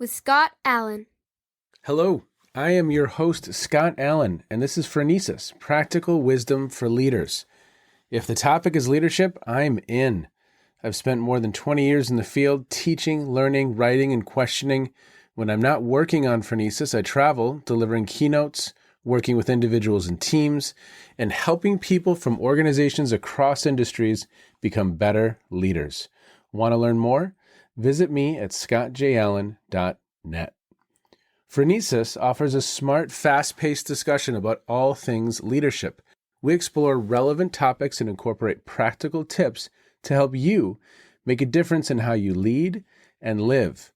with Scott Allen. Hello, I am your host, Scott Allen, and this is Phronesis, Practical Wisdom for Leaders. If the topic is leadership, I'm in. I've spent more than 20 years in the field teaching, learning, writing, and questioning. When I'm not working on Phronesis, I travel, delivering keynotes, working with individuals and teams, and helping people from organizations across industries become better leaders. Want to learn more? Visit me at scottjallen.net. Phronesis offers a smart, fast-paced discussion about all things leadership. We explore relevant topics and incorporate practical tips to help you make a difference in how you lead and live.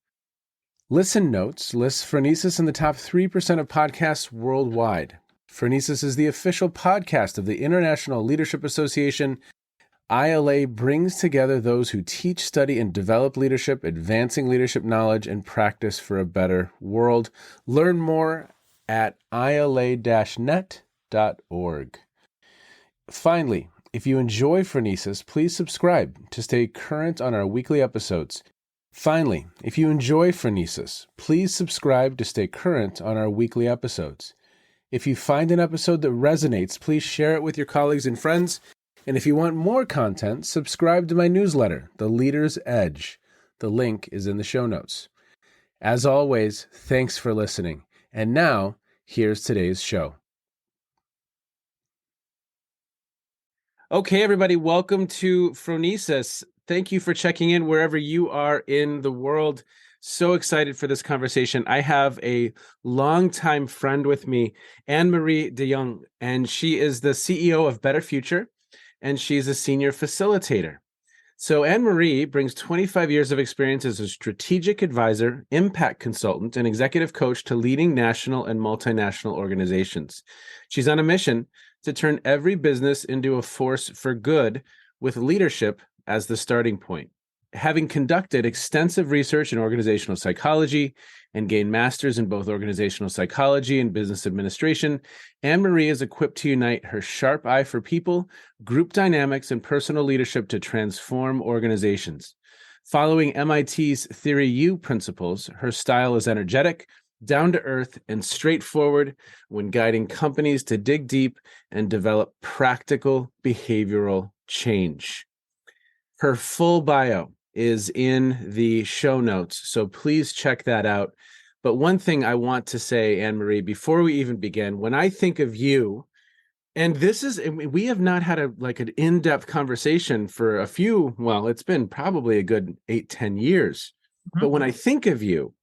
Listen Notes lists Phronesis in the top 3% of podcasts worldwide. Phronesis is the official podcast of the International Leadership Association. ILA brings together those who teach, study, and develop leadership, advancing leadership knowledge and practice for a better world. Learn more at ila-net.org. Finally, if you enjoy Phronesis, please subscribe to stay current on our weekly episodes. If you find an episode that resonates, please share it with your colleagues and friends. And if you want more content, subscribe to my newsletter, The Leader's Edge. The link is in the show notes. As always, thanks for listening. And now, here's today's show. Okay, everybody, welcome to Phronesis. Thank you for checking in wherever you are in the world. So excited for this conversation. I have a longtime friend with me, Annemarie de Jong, and she is the CEO of Better Future, and she's a senior facilitator. So Annemarie brings 25 years of experience as a strategic advisor, impact consultant, and executive coach to leading national and multinational organizations. She's on a mission to turn every business into a force for good with leadership as the starting point. Having conducted extensive research in organizational psychology and gained masters in both organizational psychology and business administration, Annemarie is equipped to unite her sharp eye for people, group dynamics, and personal leadership to transform organizations. Following MIT's Theory U principles, her style is energetic, down-to-earth, and straightforward when guiding companies to dig deep and develop practical behavioral change. Her full bio is in the show notes, so please check that out. But one thing I want to say, Annemarie, before we even begin, when I think of you, and we have not had an in-depth conversation for it's been probably a good 8-10 years. Mm-hmm. But when I think of you,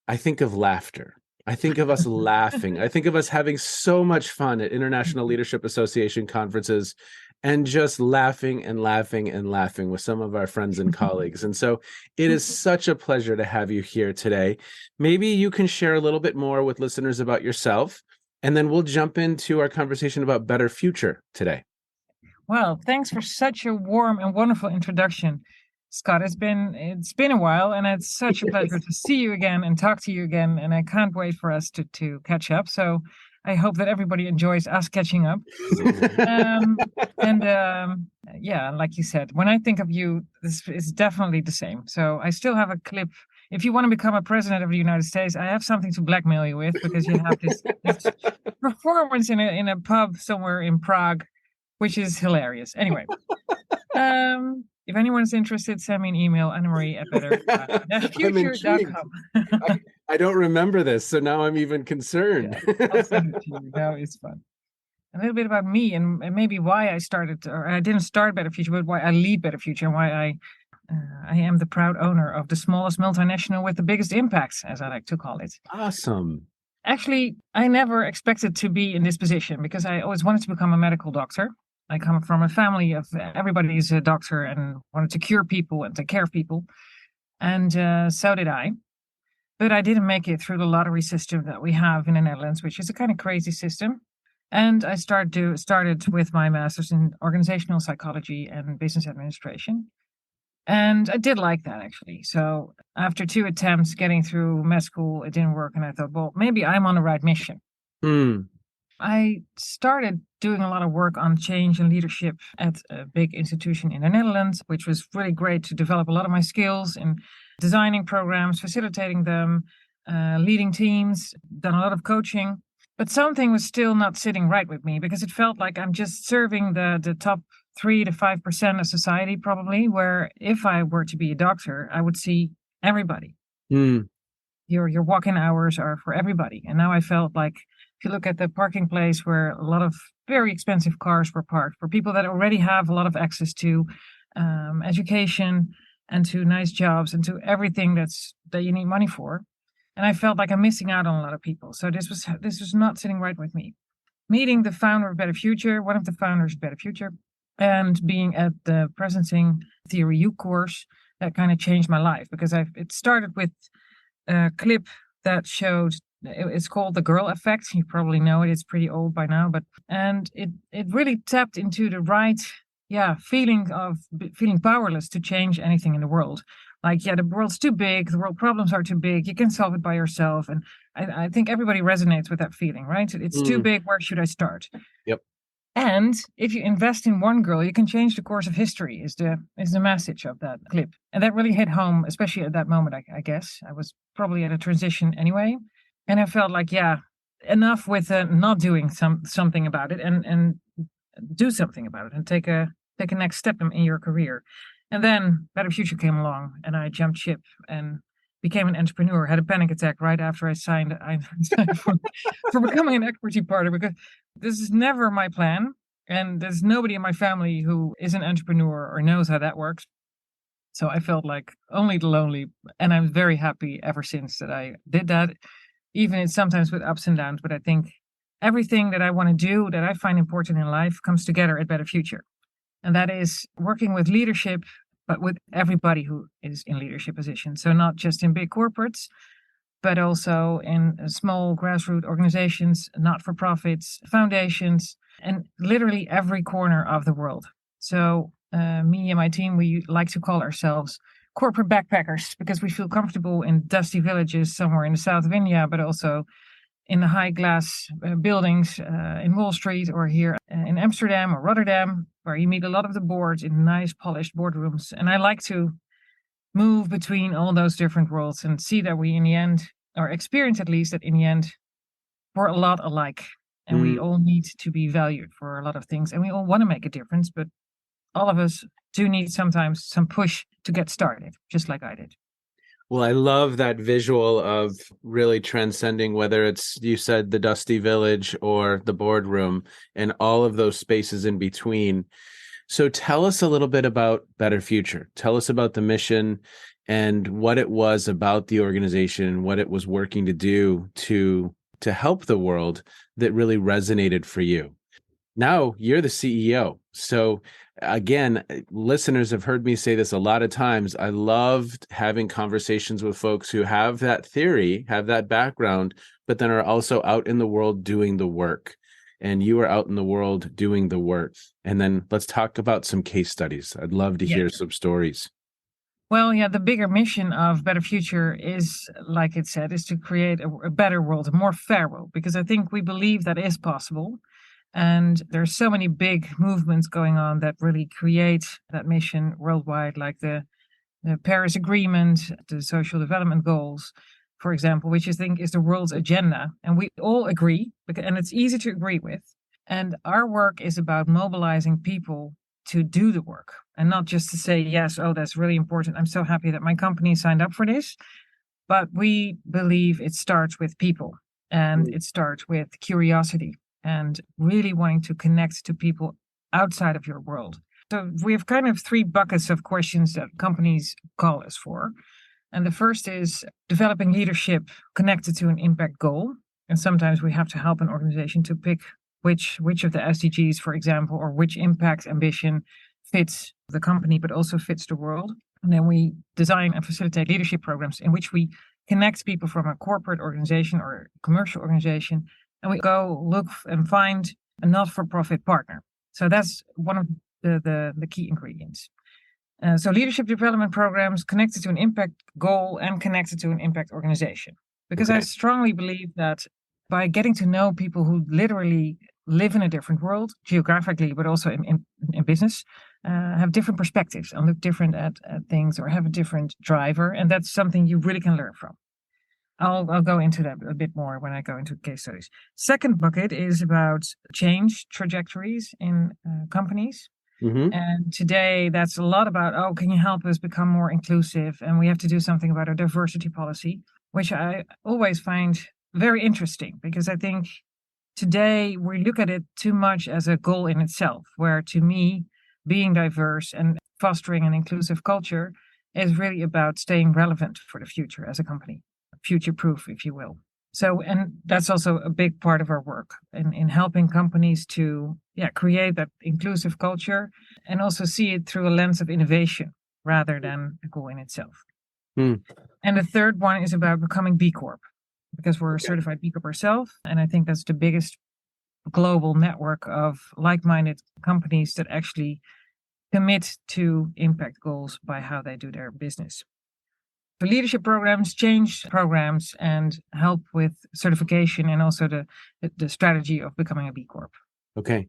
I think of laughter. I think of us laughing. I think of us having so much fun at International Leadership Association conferences and just laughing and laughing and laughing with some of our friends and colleagues. And so it is such a pleasure to have you here today. Maybe you can share a little bit more with listeners about yourself, and then we'll jump into our conversation about Better Future today. Well, thanks for such a warm and wonderful introduction, Scott. It's been a while, and it's such a pleasure to see you again and talk to you again, and I can't wait for us to catch up. So I hope that everybody enjoys us catching up. Like you said, when I think of you, this is definitely the same. So I still have a clip. If you want to become a president of the United States, I have something to blackmail you with, because you have this performance in a pub somewhere in Prague, which is hilarious. Anyway. If anyone's interested, send me an email, Annemarie@better-future.com. I don't remember this, so now I'm even concerned. Yeah, I'll send it to you. Now it's fun. A little bit about me and maybe why I started, or I didn't start Better Future, but why I lead Better Future and why I am the proud owner of the smallest multinational with the biggest impacts, as I like to call it. Awesome. Actually, I never expected to be in this position because I always wanted to become a medical doctor. I come from a family of everybody is a doctor and wanted to cure people and take care of people. And so did I. But I didn't make it through the lottery system that we have in the Netherlands, which is a kind of crazy system. And I started with my master's in organizational psychology and business administration. And I did like that, actually. So after 2 attempts getting through med school, it didn't work. And I thought, well, maybe I'm on the right mission. I started doing a lot of work on change and leadership at a big institution in the Netherlands, which was really great to develop a lot of my skills. And designing programs, facilitating them, leading teams, done a lot of coaching. But something was still not sitting right with me because it felt like I'm just serving the top 3 to 5% of society, probably, where if I were to be a doctor, I would see everybody. Mm. Your walk-in hours are for everybody. And now I felt like if you look at the parking place where a lot of very expensive cars were parked for people that already have a lot of access to education and to nice jobs and to everything that you need money for. And I felt like I'm missing out on a lot of people. So this was not sitting right with me. Meeting the founder of Better Future, one of the founders of Better Future, and being at the Presencing Theory U course, that kind of changed my life because it started with a clip that showed it's called the girl effect. You probably know it. It's pretty old by now, and it really tapped into the right feeling of feeling powerless to change anything in the world. Like, the world's too big, the world problems are too big, you can solve it by yourself. And I think everybody resonates with that feeling, right? It's too Mm. big, where should I start? Yep. And if you invest in one girl, you can change the course of history, is the message of that clip. And that really hit home, especially at that moment, I guess. I was probably at a transition anyway. And I felt like, enough with not doing something about it, and do something about it and take a next step in your career. And then Better Future came along and I jumped ship and became an entrepreneur. Had a panic attack right after I signed for becoming an equity partner, because this is never my plan. And there's nobody in my family who is an entrepreneur or knows how that works. So I felt like only the lonely. And I'm very happy ever since that I did that, even it's sometimes with ups and downs. But I think everything that I want to do, that I find important in life, comes together at Better Future. And that is working with leadership, but with everybody who is in leadership positions. So not just in big corporates, but also in small grassroots organizations, not-for-profits, foundations, and literally every corner of the world. So me and my team, we like to call ourselves corporate backpackers because we feel comfortable in dusty villages somewhere in the south of India, but also in the high glass buildings in Wall Street, or here in Amsterdam or Rotterdam, where you meet a lot of the boards in nice polished boardrooms. And I like to move between all those different worlds and see that we in the end, or experience at least that in the end, we're a lot alike. And we Mm. all need to be valued for a lot of things. And we all want to make a difference, but all of us do need sometimes some push to get started, just like I did. Well, I love that visual of really transcending, whether it's, you said, the dusty village or the boardroom, and all of those spaces in between. So tell us a little bit about Better Future. Tell us about the mission and what it was about the organization and what it was working to do to help the world that really resonated for you. Now you're the CEO. So again, listeners have heard me say this a lot of times. I loved having conversations with folks who have that theory, have that background, but then are also out in the world doing the work. And you are out in the world doing the work. And then let's talk about some case studies. I'd love to Yeah. hear some stories. Well, the bigger mission of Better Future is, like it said, is to create a better world, a more fair world, because I think we believe that is possible. And there's so many big movements going on that really create that mission worldwide, like the Paris Agreement, the Social Development Goals, for example, which I think is the world's agenda. And we all agree, and it's easy to agree with. And our work is about mobilizing people to do the work and not just to say, yes, oh, that's really important. I'm so happy that my company signed up for this. But we believe it starts with people, and it starts with curiosity and really wanting to connect to people outside of your world. So we have kind of three buckets of questions that companies call us for. And the first is developing leadership connected to an impact goal. And sometimes we have to help an organization to pick which of the SDGs, for example, or which impact ambition fits the company, but also fits the world. And then we design and facilitate leadership programs in which we connect people from a corporate organization or commercial organization, and we go look and find a not-for-profit partner. So that's one of the key ingredients. So leadership development programs connected to an impact goal and connected to an impact organization. Because I strongly believe that by getting to know people who literally live in a different world, geographically, but also in business, have different perspectives and look different at things or have a different driver. And that's something you really can learn from. I'll go into that a bit more when I go into case studies. Second bucket is about change trajectories in companies. Mm-hmm. And today that's a lot about, oh, can you help us become more inclusive? And we have to do something about our diversity policy, which I always find very interesting because I think today we look at it too much as a goal in itself, where to me, being diverse and fostering an inclusive culture is really about staying relevant for the future as a company, future proof, if you will. So, and that's also a big part of our work in helping companies to create that inclusive culture and also see it through a lens of innovation rather than a goal in itself. Mm. And the third one is about becoming B Corp because we're a certified B Corp ourselves. And I think that's the biggest global network of like-minded companies that actually commit to impact goals by how they do their business. The leadership programs, change programs, and help with certification and also the strategy of becoming a B Corp. Okay.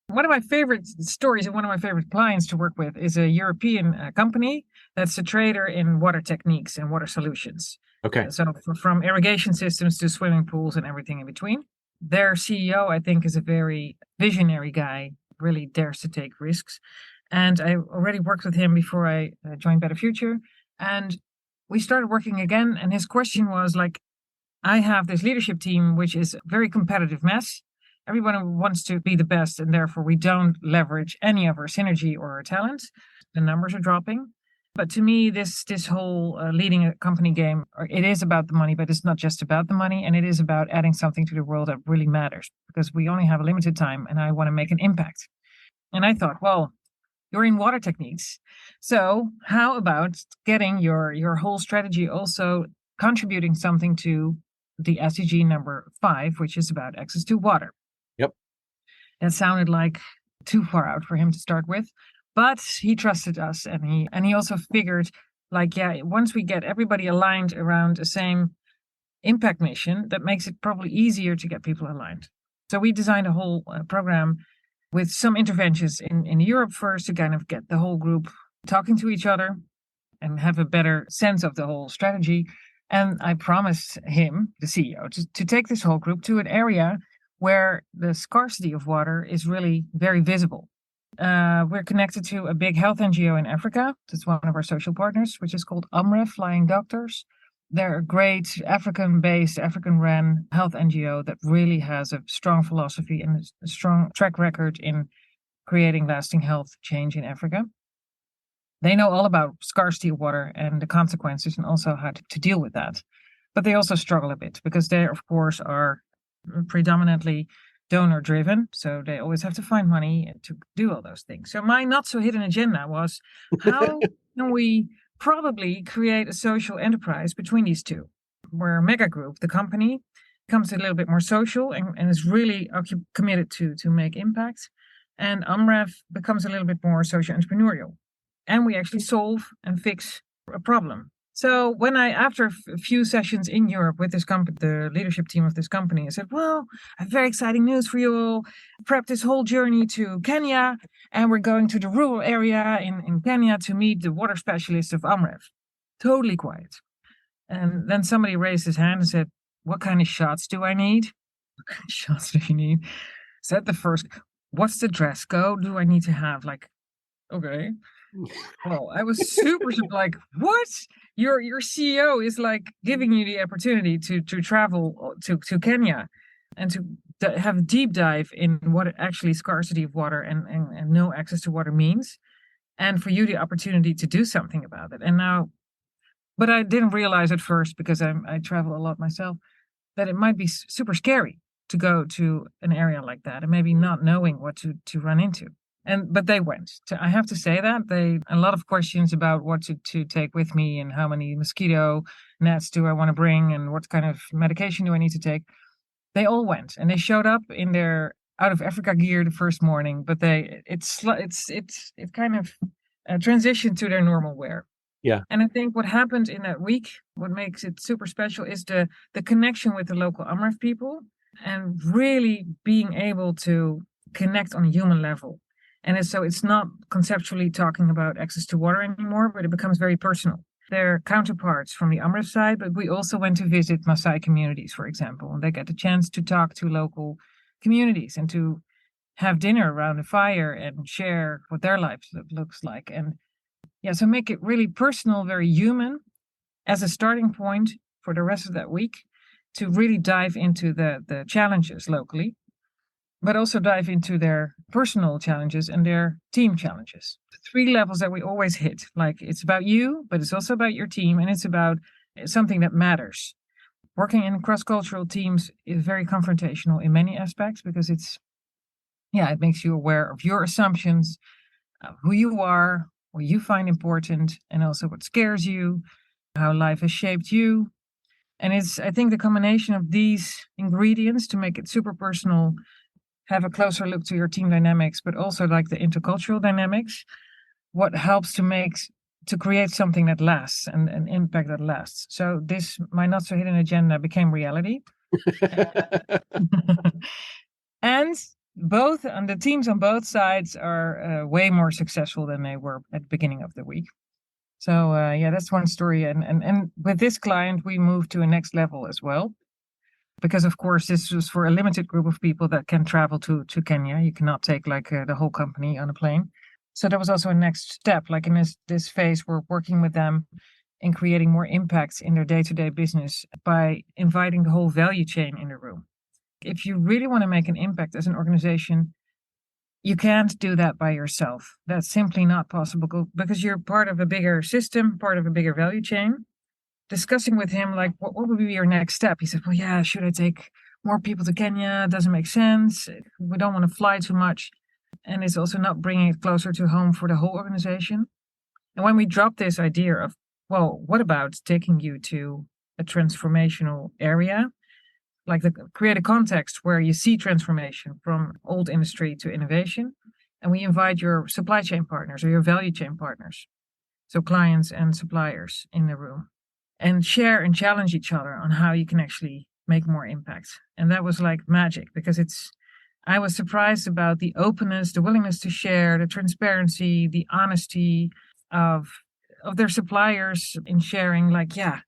One of my favorite stories and one of my favorite clients to work with is a European company that's a trader in water techniques and water solutions. Okay. So from irrigation systems to swimming pools and everything in between. Their CEO, I think, is a very visionary guy, really dares to take risks. And I already worked with him before I joined Better Future. And we started working again. And his question was like, I have this leadership team, which is a very competitive mess. Everyone wants to be the best, and therefore we don't leverage any of our synergy or our talents. The numbers are dropping. But to me, this whole leading a company game, it is about the money, but it's not just about the money. And it is about adding something to the world that really matters because we only have a limited time and I want to make an impact. And I thought, well, you're in water techniques. So how about getting your whole strategy also contributing something to the SDG number 5, which is about access to water? Yep. That sounded like too far out for him to start with, but he trusted us and he also figured like, yeah, once we get everybody aligned around the same impact mission, that makes it probably easier to get people aligned. So we designed a whole program with some interventions in Europe first to kind of get the whole group talking to each other and have a better sense of the whole strategy. And I promised him, the CEO, to take this whole group to an area where the scarcity of water is really very visible. We're connected to a big health NGO in Africa. That's one of our social partners, which is called AMREF, Flying Doctors. They're a great African-based, African-run health NGO that really has a strong philosophy and a strong track record in creating lasting health change in Africa. They know all about scarcity of water and the consequences and also how to deal with that. But they also struggle a bit because they, of course, are predominantly donor-driven. So they always have to find money to do all those things. So my not-so-hidden agenda was how can we probably create a social enterprise between these two, where Mega Group, the company, becomes a little bit more social and is really committed to make impact. And AMREF becomes a little bit more social entrepreneurial. And we actually solve and fix a problem. So when after a few sessions in Europe with this company, the leadership team of this company, I said, well, I have very exciting news for you all. Prep this whole journey to Kenya, and we're going to the rural area in Kenya to meet the water specialist of AMREF. Totally quiet. And then somebody raised his hand and said, what kind of shots do I need? What kind of shots do you need? Said the first, what's the dress code do I need to have? Like, okay. Well, I was super like, what? Your CEO is like giving you the opportunity to travel to Kenya and to have a deep dive in what actually scarcity of water and no access to water means, and for you the opportunity to do something about it. And now, but I didn't realize at first because I travel a lot myself that it might be super scary to go to an area like that and maybe not knowing what to run into. But they went. I have to say that a lot of questions about what to take with me and how many mosquito nets do I want to bring and what kind of medication do I need to take. They all went and they showed up in their out of Africa gear the first morning, but it kind of transitioned to their normal wear. Yeah. And I think what happened in that week, what makes it super special, is the connection with the local AMREF people and really being able to connect on a human level. And so it's not conceptually talking about access to water anymore, but it becomes very personal. They're counterparts from the Amref side, but we also went to visit Maasai communities, for example, and they get the chance to talk to local communities and to have dinner around a fire and share what their lives looks like. And yeah, so make it really personal, very human as a starting point for the rest of that week to really dive into the challenges locally, but also dive into their personal challenges and their team challenges. The three levels that we always hit, like it's about you, but it's also about your team, and it's about something that matters. Working in cross-cultural teams is very confrontational in many aspects because it makes you aware of your assumptions, who you are, what you find important, and also what scares you, how life has shaped you. And it's, I think, the combination of these ingredients to make it super personal, have a closer look to your team dynamics, but also like the intercultural dynamics, what helps to create something that lasts and an impact that lasts. So this, my not so hidden agenda became reality. And both on the teams on both sides are way more successful than they were at the beginning of the week. So that's one story. And with this client, we moved to a next level as well. Because of course, this was for a limited group of people that can travel to Kenya. You cannot take like the whole company on a plane. So there was also a next step. Like in this phase, we're working with them in creating more impacts in their day-to-day business by inviting the whole value chain in the room. If you really want to make an impact as an organization, you can't do that by yourself. That's simply not possible because you're part of a bigger system, part of a bigger value chain. Discussing with him, like, what would be your next step? He said, well, yeah, should I take more people to Kenya? Doesn't make sense. We don't want to fly too much. And it's also not bringing it closer to home for the whole organization. And when we dropped this idea of, well, what about taking you to a transformational area? Like create a context where you see transformation from old industry to innovation. And we invite your supply chain partners or your value chain partners, so clients and suppliers in the room, and share and challenge each other on how you can actually make more impact. And that was like magic because I was surprised about the openness, the willingness to share, the transparency, the honesty of their suppliers in sharing, like, yeah,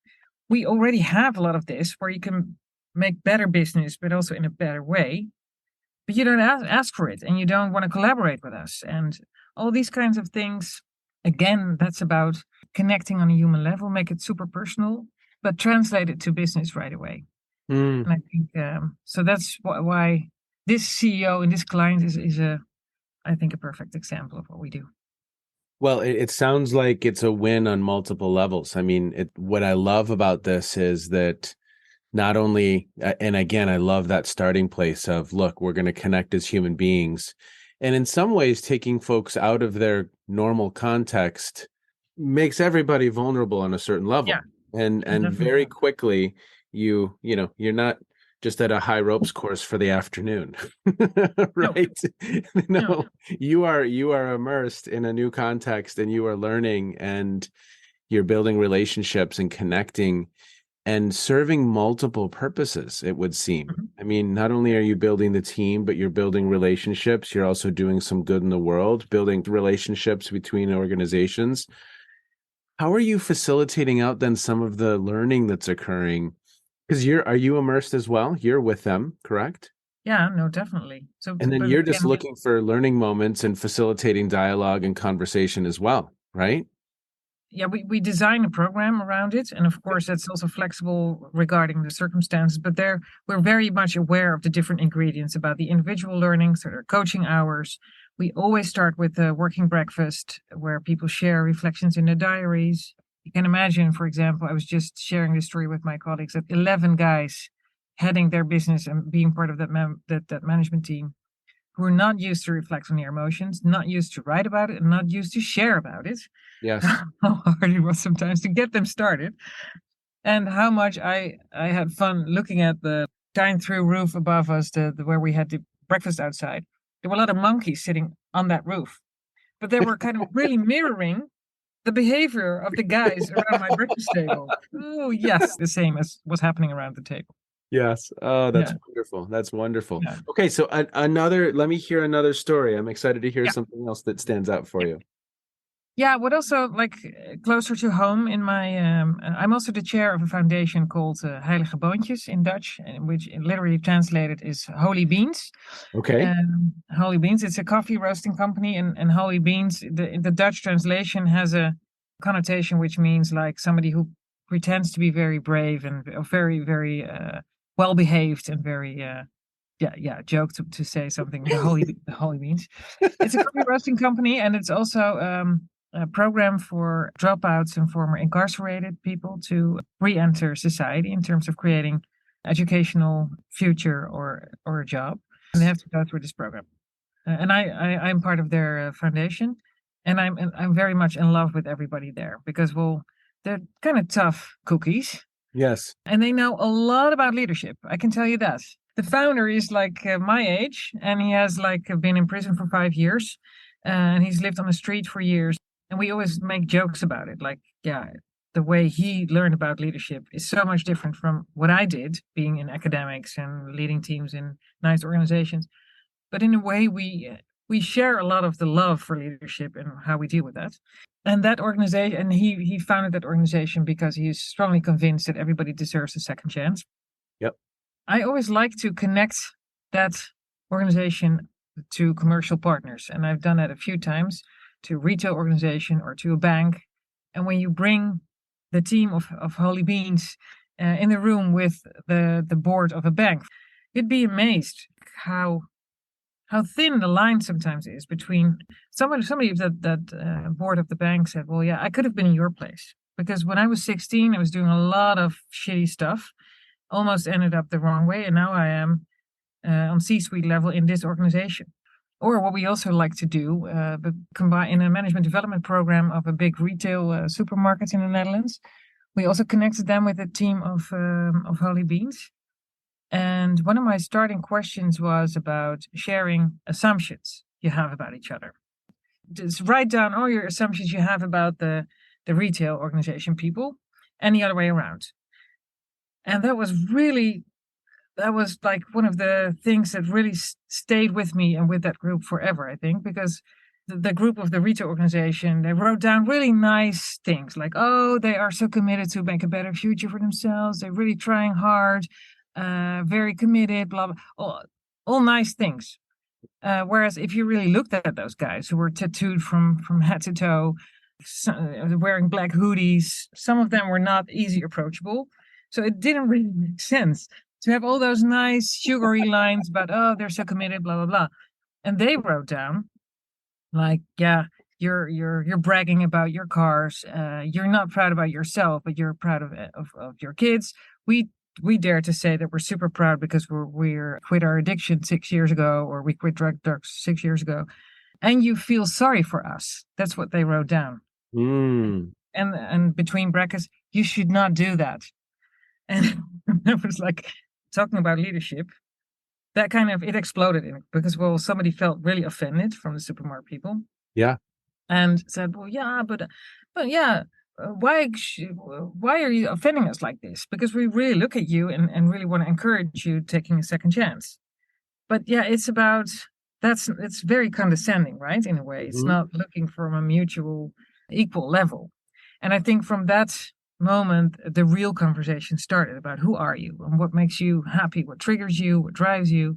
we already have a lot of this where you can make better business, but also in a better way. But you don't ask for it and you don't want to collaborate with us. And all these kinds of things, again, that's about connecting on a human level, make it super personal, but translate it to business right away. And I think so. That's why this CEO and this client is I think, a perfect example of what we do. Well, it sounds like it's a win on multiple levels. I mean, what I love about this is that not only, and again, I love that starting place of, look, we're going to connect as human beings. And in some ways, taking folks out of their normal context makes everybody vulnerable on a certain level. Yeah, And very quickly, you're not just at a high ropes course for the afternoon, right? No, you are immersed in a new context and you are learning and you're building relationships and connecting and serving multiple purposes, it would seem. Mm-hmm. I mean, not only are you building the team, but you're building relationships. You're also doing some good in the world, building relationships between organizations. How are you facilitating out then some of the learning that's occurring? Because are you immersed as well? You're with them, correct? Yeah, no, definitely. So, And then but you're just again, looking for learning moments and facilitating dialogue and conversation as well, right? yeah, we design a program around it, and of course that's also flexible regarding the circumstances, but there we're very much aware of the different ingredients about the individual learning, so their coaching hours. We always start with a working breakfast where people share reflections in their diaries. You can imagine, for example, I was just sharing this story with my colleagues that 11 guys heading their business and being part of that management team who are not used to reflect on their emotions, not used to write about it, and not used to share about it. Yes. How hard it was sometimes to get them started, and how much I had fun looking at the shine through roof above us, the where we had the breakfast outside. There were a lot of monkeys sitting on that roof, but they were kind of really mirroring the behavior of the guys around my breakfast table. Oh yes, the same as was happening around the table. Yes. Oh, that's Yeah, wonderful. That's wonderful. yeah, Okay, so another, let me hear another story. I'm excited to hear yeah. something else that stands out for you. Yeah, what also like closer to home in my I'm also the chair of a foundation called Heilige Boontjes in Dutch, which literally translated is Holy Beans. Okay. Holy Beans, it's a coffee roasting company, and Holy Beans, the Dutch translation has a connotation which means like somebody who pretends to be very brave and very, very well behaved and very joke to say something. The Holy Beans. It's a coffee roasting company, and it's also a program for dropouts and former incarcerated people to re-enter society in terms of creating educational future or a job. And they have to go through this program. And I'm part of their foundation, and I'm very much in love with everybody there because well, they're kind of tough cookies, Yes. and they know a lot about leadership. I can tell you that. The founder is like my age, and he has like been in prison for 5 years, and he's lived on the street for years. And we always make jokes about it, like, yeah, the way he learned about leadership is so much different from what I did, being in academics and leading teams in nice organizations. But in a way, we share a lot of the love for leadership and how we deal with that. And that organization, and he founded that organization because he is strongly convinced that everybody deserves a second chance. Yep. I always like to connect that organization to commercial partners, and I've done that a few times to a retail organization or to a bank. And when you bring the team of Holy Beans in the room with the board of a bank, you'd be amazed how thin the line sometimes is between somebody of that board of the bank said, well, yeah, I could have been in your place because when I was 16, I was doing a lot of shitty stuff, almost ended up the wrong way, and now I am on C-suite level in this organization. Or what we also like to do, but combine in a management development program of a big retail supermarket in the Netherlands. We also connected them with a team of Holy Beans, and one of my starting questions was about sharing assumptions you have about each other. Just write down all your assumptions you have about the retail organization people and the other way around. And that was like one of the things that really stayed with me and with that group forever, I think, because the group of the retail organization, they wrote down really nice things like, oh, they are so committed to make a better future for themselves. They're really trying hard, very committed, blah, blah, all nice things. Whereas if you really looked at those guys who were tattooed from head to toe, wearing black hoodies, some of them were not easy approachable. So it didn't really make sense to have all those nice sugary lines about, oh, they're so committed, blah, blah, blah. And they wrote down like, yeah, you're bragging about your cars. You're not proud about yourself, but you're proud of your kids. We dare to say that we're super proud because we're quit our addiction 6 years ago, or we quit drugs 6 years ago, and you feel sorry for us. That's what they wrote down. Mm. And between brackets, you should not do that. And it was like talking about leadership. That kind of it exploded in it because well, somebody felt really offended from the supermarket people Yeah. and said, "Well, yeah, but yeah, why are you offending us like this? Because we really look at you and really want to encourage you taking a second chance." But yeah, it's very condescending, right? In a way, it's Mhm. not looking from a mutual equal level. And I think from that moment, the real conversation started about who are you and what makes you happy, what triggers you, what drives you.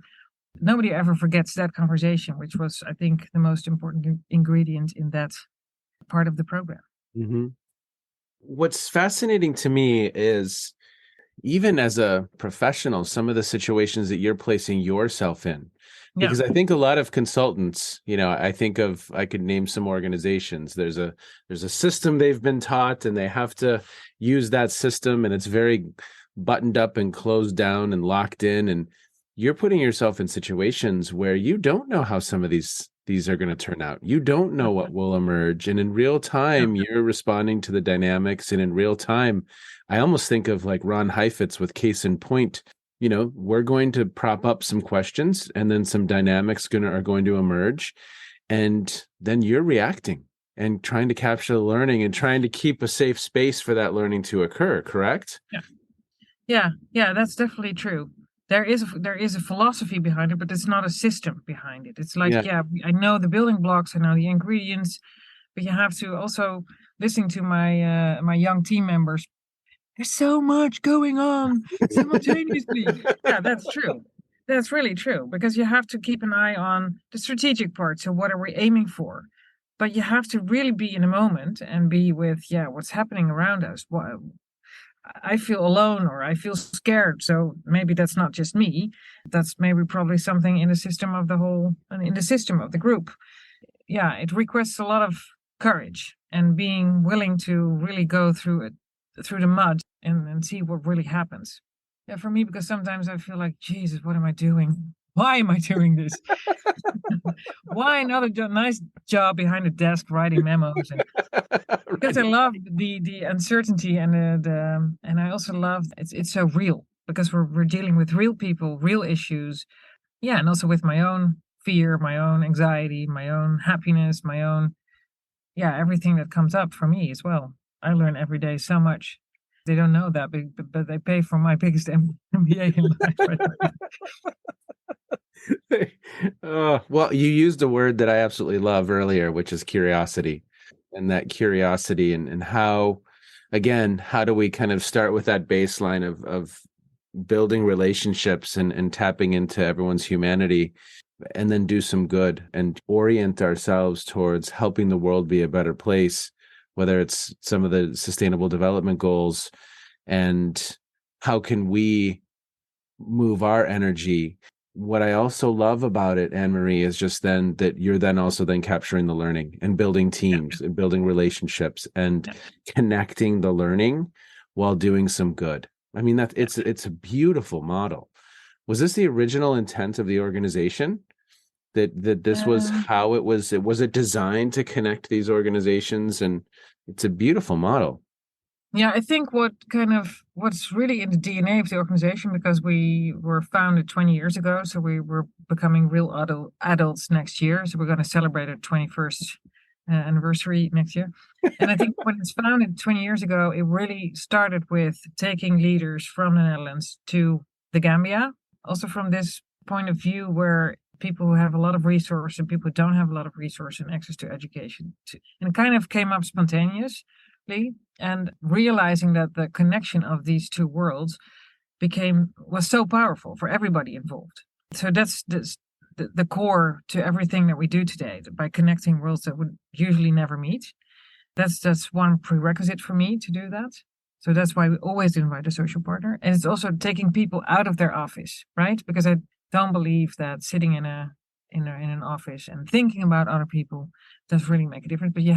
Nobody ever forgets that conversation, which was, I think, the most important ingredient in that part of the program. Mhm. What's fascinating to me is even as a professional, some of the situations that you're placing yourself in. Yeah, Because I think a lot of consultants, I think of I could name some organizations. There's a system they've been taught and they have to use that system and it's very buttoned up and closed down and locked in. And you're putting yourself in situations where you don't know how some of these are going to turn out. You don't know what will emerge. And in real yeah, time, you're responding to the dynamics. And in real time, I almost think of like Ron Heifetz with Case in Point. We're going to prop up some questions and then some dynamics are going to emerge. And then you're reacting and trying to capture the learning and trying to keep a safe space for that learning to occur, correct? yeah. Yeah, that's definitely true. There is a philosophy behind it, but it's not a system behind it. It's like, Yeah. yeah, I know the building blocks, I know the ingredients, but you have to also listen to my young team members. There's so much going on simultaneously. Yeah, that's true. That's really true because you have to keep an eye on the strategic part. So what are we aiming for? But you have to really be in the moment and be with, yeah, what's happening around us. What I feel alone or I feel scared. So maybe that's not just me. That's maybe probably something in the system of the whole, in the system of the group. Yeah, it requests a lot of courage and being willing to really go through it, through the mud and see what really happens. Yeah, for me, because sometimes I feel like, Jesus, what am I doing? Why am I doing this? Why another nice job behind a desk writing memos? And because I Right. love the uncertainty and and I also love it's so real because we're dealing with real people, real issues. Yeah, and also with my own fear, my own anxiety, my own happiness, my own yeah, everything that comes up for me as well. I learn every day so much. They don't know that, but they pay for my biggest MBA in life. I think. Well, you used a word that I absolutely love earlier, which is curiosity. And that curiosity and how, again, how do we kind of start with that baseline of building relationships and tapping into everyone's humanity and then do some good and orient ourselves towards helping the world be a better place, whether it's some of the sustainable development goals and how can we move our energy. What I also love about it, Annemarie, is just then that you're then also then capturing the learning and building teams and building relationships and Yeah, connecting the learning while doing some good. I mean, that yeah. it's a beautiful model. Was this the original intent of the organization? That this was Um, how it was it designed to connect these organizations, and it's a beautiful model. yeah, I think what's really in the DNA of the organization because we were founded 20 years ago, so we were becoming real adults next year. So we're going to celebrate our 21st anniversary next year. And I think when it's founded 20 years ago, it really started with taking leaders from the Netherlands to the Gambia. Also from this point of view where people who have a lot of resource and people who don't have a lot of resource and access to education. And it kind of came up spontaneously and realizing that the connection of these two worlds was so powerful for everybody involved. So that's the core to everything that we do today by connecting worlds that would usually never meet. That's one prerequisite for me to do that. So that's why we always invite a social partner. And it's also taking people out of their office, right? Because I don't believe that sitting in an office and thinking about other people does really make a difference. But you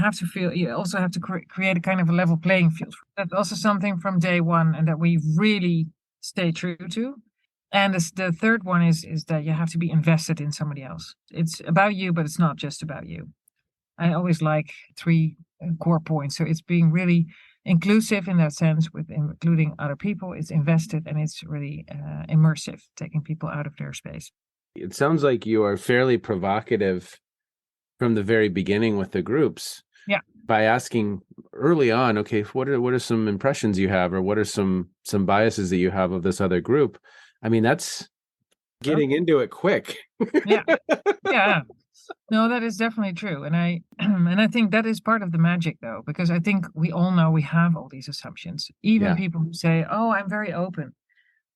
also have to create a kind of a level playing field. That's also something from day one and that we really stay true to. And the third one is that you have to be invested in somebody else. It's about you, but it's not just about you. I always like three core points. So it's being really inclusive in that sense, with including other people. It's invested and it's really immersive, taking people out of their space. It sounds like you are fairly provocative from the very beginning with the groups Yeah. by asking early on, okay, what are some impressions you have, or what are some biases that you have of this other group? I mean, that's Sure. getting into it quick. Yeah. Yeah. No, that is definitely true. And I and I think that is part of the magic though, because I think we all know we have all these assumptions. Even Yeah. people who say, "Oh, I'm very open."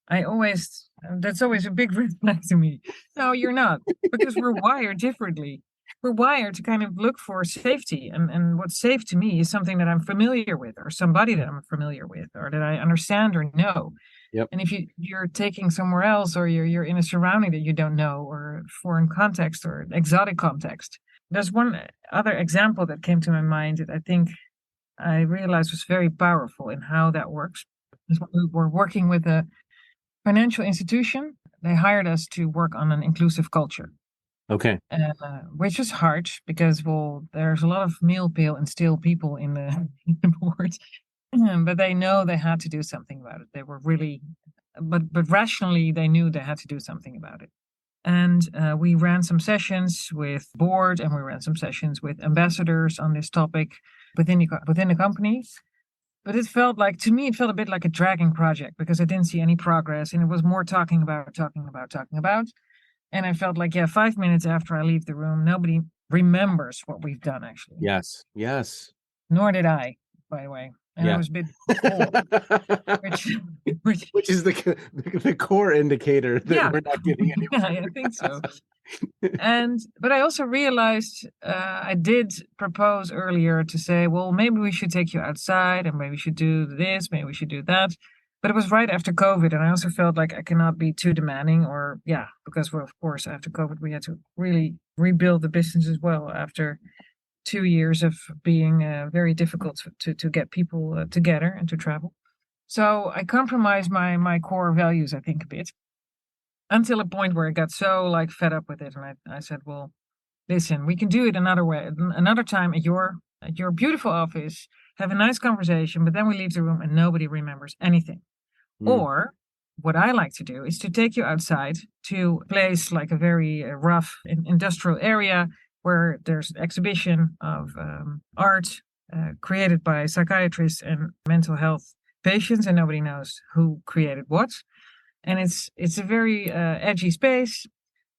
That's always a big red flag to me. No, you're not, because we're wired differently. We're wired to kind of look for safety. And what's safe to me is something that I'm familiar with, or somebody that I'm familiar with, or that I understand or know. Yep. And if you're taking somewhere else, or you're in a surrounding that you don't know, or foreign context or exotic context. There's one other example that came to my mind that I think I realized was very powerful in how that works. Is when we were working with a financial institution. They hired us to work on an inclusive culture, Okay. which is hard because, well, there's a lot of meal pail and stale people in the, in the board. But they know they had to do something about it. They were really, but rationally, they knew they had to do something about it. And we ran some sessions with board, and we ran some sessions with ambassadors on this topic within the company. But it felt like, to me, it felt a bit like a dragging project because I didn't see any progress and it was more talking about, talking about, talking about. And I felt like, yeah, 5 minutes after I leave the room, nobody remembers what we've done actually. Yes. Yes. Nor did I, by the way. And I Yeah. was a bit bored, which, which, Which is the core indicator that yeah, we're not getting yeah, anywhere. I think so. But I also realized I did propose earlier to say, well, maybe we should take you outside and maybe we should do this, maybe we should do that. But it was right after COVID, and I also felt like I cannot be too demanding, or yeah, because of course after COVID we had to really rebuild the business as well after 2 years of being very difficult to get people together and to travel. So I compromised my core values, I think, a bit until a point where I got so like fed up with it, and I said, "Well, listen, we can do it another way, another time at your beautiful office, have a nice conversation, but then we leave the room and nobody remembers anything." Mm. Or what I like to do is to take you outside to a place like a very rough industrial area where there's an exhibition of art created by psychiatrists and mental health patients, and nobody knows who created what. And it's a very edgy space,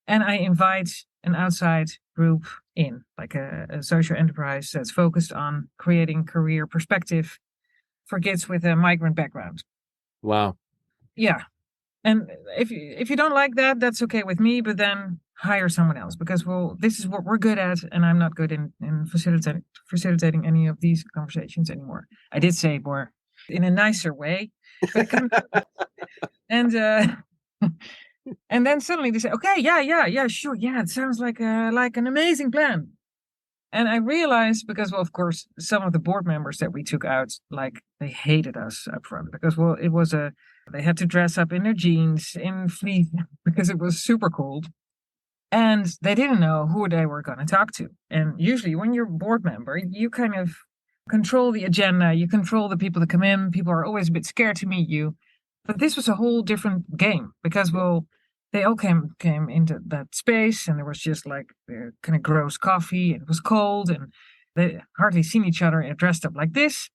and I invite an outside group in, like a social enterprise that's focused on creating career perspective for kids with a migrant background. Wow. Yeah, and if you don't like that, that's okay with me. But then hire someone else because well, this is what we're good at, and I'm not good in facilitating any of these conversations anymore. I did say more in a nicer way, but it comes and and then suddenly they say, okay, yeah, sure, yeah, it sounds like an amazing plan. And I realized because, well, of course, some of the board members that we took out, like they hated us up front because, well, they had to dress up in their jeans, in fleece, because it was super cold. And they didn't know who they were going to talk to. And usually when you're a board member, you kind of control the agenda, you control the people that come in. People are always a bit scared to meet you. But this was a whole different game because, well, they all came into that space and there was just like kind of gross coffee. And it was cold and they hardly seen each other dressed up like this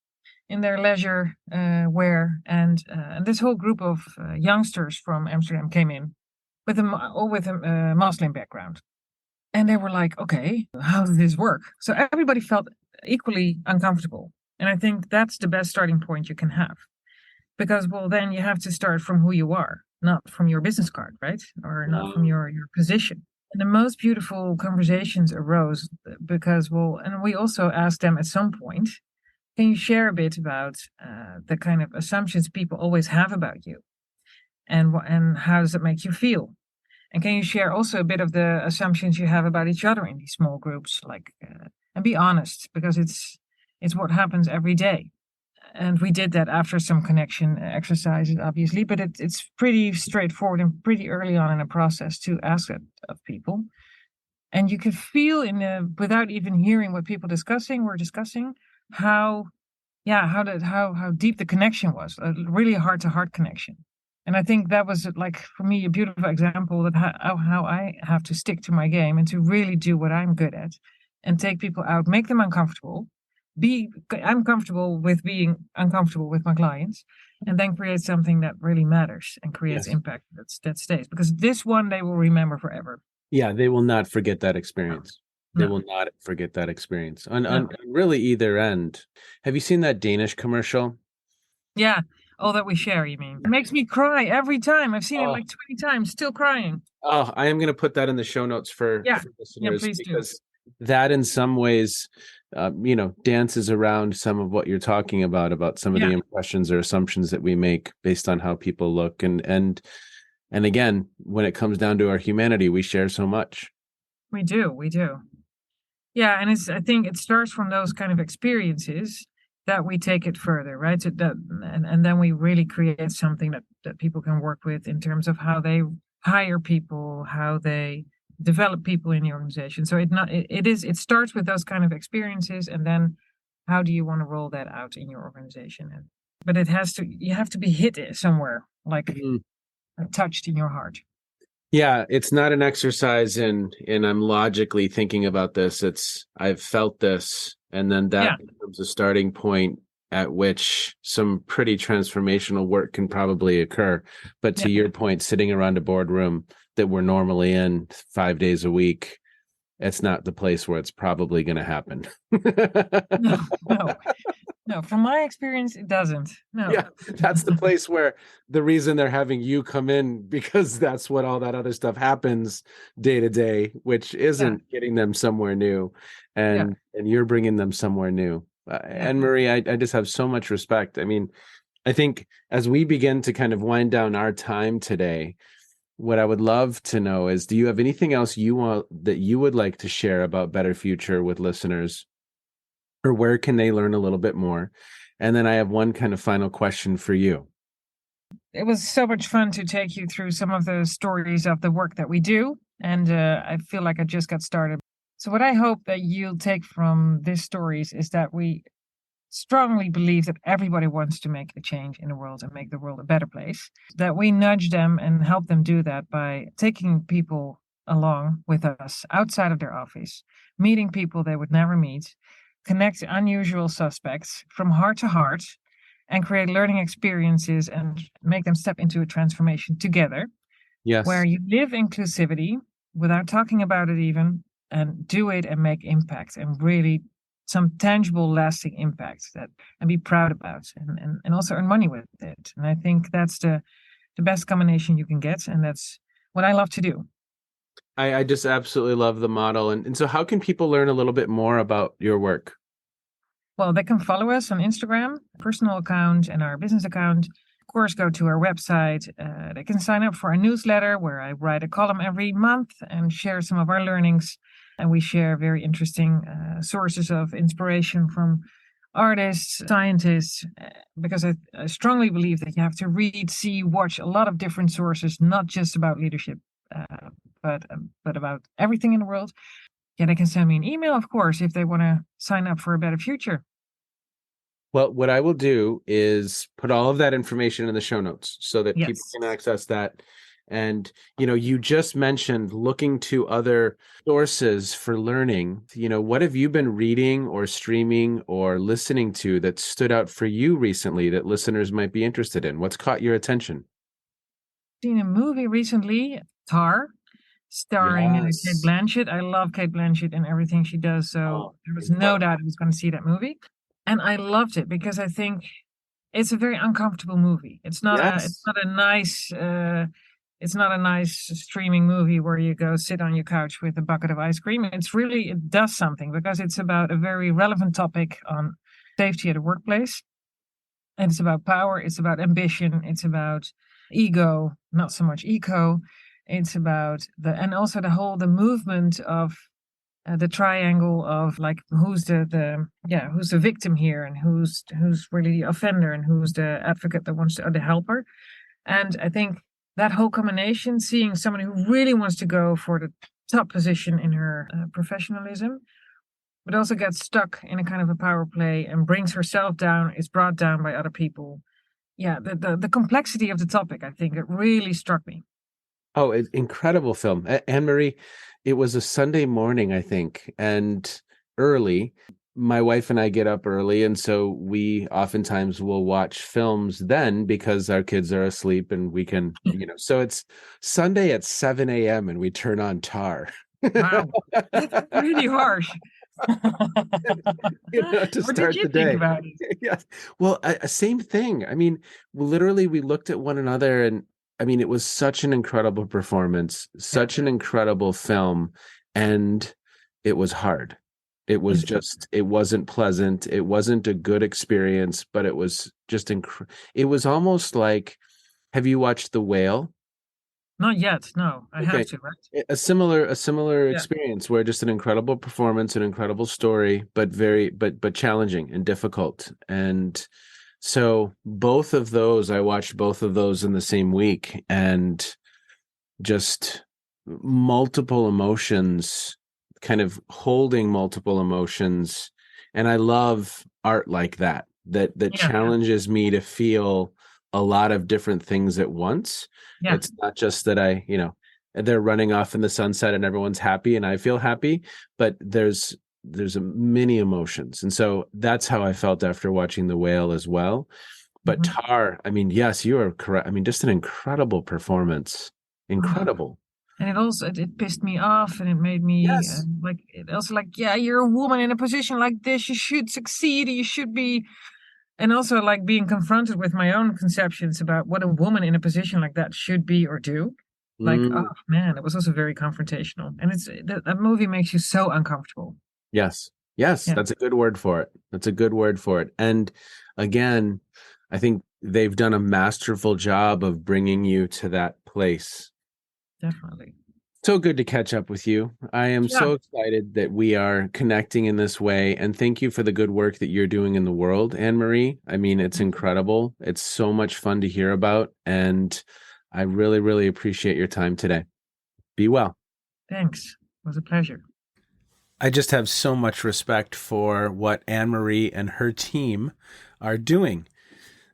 in their leisure wear. And this whole group of youngsters from Amsterdam came in all with a Muslim background. And they were like, okay, how does this work? So everybody felt equally uncomfortable. And I think that's the best starting point you can have. Because, well, then you have to start from who you are, not from your business card, right? Or not from Wow. your position. And the most beautiful conversations arose because, well, and we also asked them at some point, can you share a bit about the kind of assumptions people always have about you? And how does it make you feel? And can you share also a bit of the assumptions you have about each other in these small groups? And be honest, because it's what happens every day. And we did that after some connection exercises, obviously, but it's pretty straightforward and pretty early on in the process to ask it of people. And you can feel without even hearing what people were discussing, how how deep the connection was, a really heart to heart connection. And I think that was like for me a beautiful example that how I have to stick to my game and to really do what I'm good at and take people out, make them uncomfortable. I'm comfortable with being uncomfortable with my clients, and then create something that really matters and creates Yes. impact that stays. Because this one they will remember forever. Yeah, they will not forget that No, experience. They no, will not forget that experience on no. really either end. Have you seen that Danish commercial? Yeah, all that we share. You mean? It makes me cry every time. I've seen it Oh, like 20 times, still crying. I am going to put that in the show notes Yeah, for yeah. listeners Please do. because that in some ways, dances around some of what you're talking about some of Yeah, the impressions or assumptions that we make based on how people look. And again, when it comes down to our humanity, we share so much. we do. We do. Yeah, and I think it starts from those kind of experiences that we take it further, right? And then we really create something that people can work with in terms of how they hire people, how they develop people in the organization. So it starts with those kind of experiences, and then how do you want to roll that out in your organization? But you have to be hit somewhere, like Mhm. touched in your heart. Yeah, it's not an exercise in I'm logically thinking about this. It's I've felt this, and then Yeah, that becomes a starting point. at which some pretty transformational work can probably occur. But Yeah. to your point, sitting around a boardroom that we're normally in 5 days a week, it's not the place where it's probably going to happen. No, no, no. From my experience, it doesn't. No. Yeah, that's the place where the reason they're having you come in, because that's what all that other stuff happens day to day, which Yeah. isn't getting them somewhere new, Yeah. and you're bringing them somewhere new. Yeah. Annemarie, I just have so much respect. I mean, I think as we begin to kind of wind down our time today, what I would love to know is, do you have anything else you want that you would like to share about Better Future with listeners, or where can they learn a little bit more? And then I have one kind of final question for you. It was so much fun to take you through some of the stories of the work that we do. And I feel like I just got started. So, what I hope that you'll take from these stories is that we strongly believe that everybody wants to make a change in the world and make the world a better place. That we nudge them and help them do that by taking people along with us outside of their office, meeting people they would never meet, connect unusual suspects from heart to heart, and create learning experiences and make them step into a transformation together where Yes. you live inclusivity without talking about it even, and do it and make impact and really some tangible lasting impact that and be proud about, and also earn money with it. And I think that's the best combination you can get, and that's what I love to do. I just absolutely love the model. And so how can people learn a little bit more about your work? Well, they can follow us on Instagram, personal account, and our business account. Of course, go to our website. They can sign up for a newsletter where I write a column every month and share some of our learnings. And we share very interesting sources of inspiration from artists, scientists, because I strongly believe that you have to read, see, watch a lot of different sources, not just about leadership, but about everything in the world. Yeah, they can send me an email, of course, if they want to sign up for a better future. Well, what I will do is put all of that information in the show notes so that people Yes. can access that. And, you just mentioned looking to other sources for learning. What have you been reading or streaming or listening to that stood out for you recently that listeners might be interested in? What's caught your attention? Seen a movie recently, Tar, starring Kate Yes. Blanchett. I love Kate Blanchett and everything she does, so Oh, there was no incredible. doubt I was going to see that movie. And I loved it because I think it's a very uncomfortable movie. It's Yes. not a nice it's not a nice streaming movie where you go sit on your couch with a bucket of ice cream. It does something because it's about a very relevant topic on safety at the workplace. And it's about power, it's about ambition, it's about ego, not so much eco. It's about and also the movement of the triangle of like who's the victim here and who's really the offender and who's the advocate that wants to the helper. And I think that whole combination, seeing someone who really wants to go for the top position in her professionalism, but also gets stuck in a kind of a power play and brings herself down, is brought down by other people. Yeah, the complexity of the topic, I think it really struck me. Oh, incredible film. Anne-Marie, it was a Sunday morning, I think, and early. My wife and I get up early, and so we oftentimes will watch films then because our kids are asleep and we can, so it's Sunday at 7 a.m. and we turn on Tar. Wow, that's really harsh. To What did start you the think day. about it? Yes. Well, same thing. I mean, literally, we looked at one another, and I mean, it was such an incredible performance, Yeah, such an incredible film, and it was hard. it, It wasn't pleasant. It wasn't a good experience, but it was just it was almost like, have you watched The Whale? not yet. No, I have Okay. to, right? A similar Yeah, experience where just an incredible performance, an incredible story, but very but challenging and difficult. And so both of those, I watched both of those in the same week, and just multiple emotions, kind of holding multiple emotions. And I love art like that yeah, yeah, challenges me to feel a lot of different things at once. yeah, It's not just that they're running off in the sunset and everyone's happy and I feel happy, but there's many emotions. And so that's how I felt after watching The Whale as well. But Mhm. Tar, I mean, yes, you are correct. I mean, just an incredible performance. Oh, Incredible. and it also it pissed me off, and it made me Yes. like it also like, yeah, you're a woman in a position like this, you should succeed, you should be. And also like being confronted with my own conceptions about what a woman in a position like that should be or do. Like, oh Mm, man, it was also very confrontational, and that movie makes you so uncomfortable. yes. Yes. Yeah, That's a good word for it. That's a good word for it. And again, I think they've done a masterful job of bringing you to that place. definitely. So good to catch up with you. I am Yeah. so excited that we are connecting in this way. And thank you for the good work that you're doing in the world, Annemarie. I mean, it's incredible. It's so much fun to hear about. And I really, really appreciate your time today. Be well. Thanks. It was a pleasure. I just have so much respect for what Annemarie and her team are doing.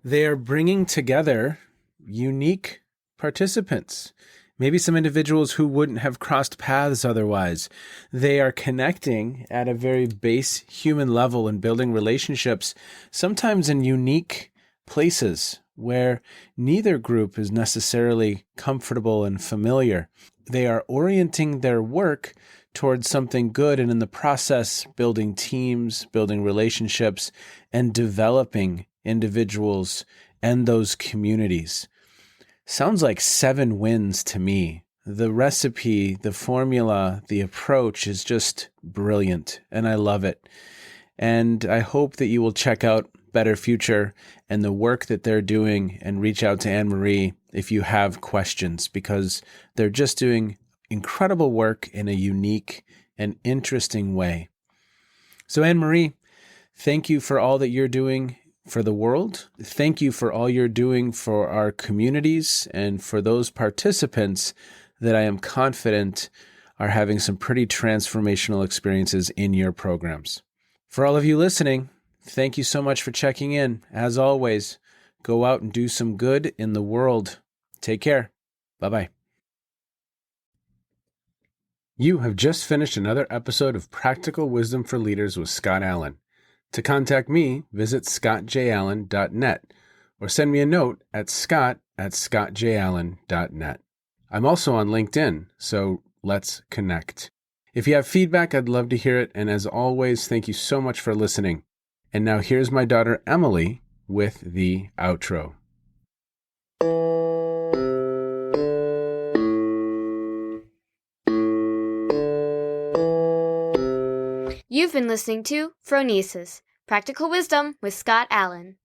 They are bringing together unique participants, maybe some individuals who wouldn't have crossed paths otherwise. They are connecting at a very base human level and building relationships, sometimes in unique places where neither group is necessarily comfortable and familiar. They are orienting their work towards something good, and in the process, building teams, building relationships, and developing individuals and those communities. Sounds like 7 wins to me. The recipe, the formula, the approach is just brilliant, and I love it. And I hope that you will check out Better Future and the work that they're doing and reach out to Annemarie if you have questions, because they're just doing incredible work in a unique and interesting way. So, Annemarie, thank you for all that you're doing for the world. Thank you for all you're doing for our communities and for those participants that I am confident are having some pretty transformational experiences in your programs. For all of you listening, thank you so much for checking in. As always, go out and do some good in the world. Take care. Bye-bye. You have just finished another episode of Practical Wisdom for Leaders with Scott Allen. To contact me, visit scottjallen.net or send me a note at scott@scottjallen.net. I'm also on LinkedIn, so let's connect. If you have feedback, I'd love to hear it. And as always, thank you so much for listening. And now here's my daughter, Emily, with the outro. You've been listening to Phronesis, Practical Wisdom with Scott Allen.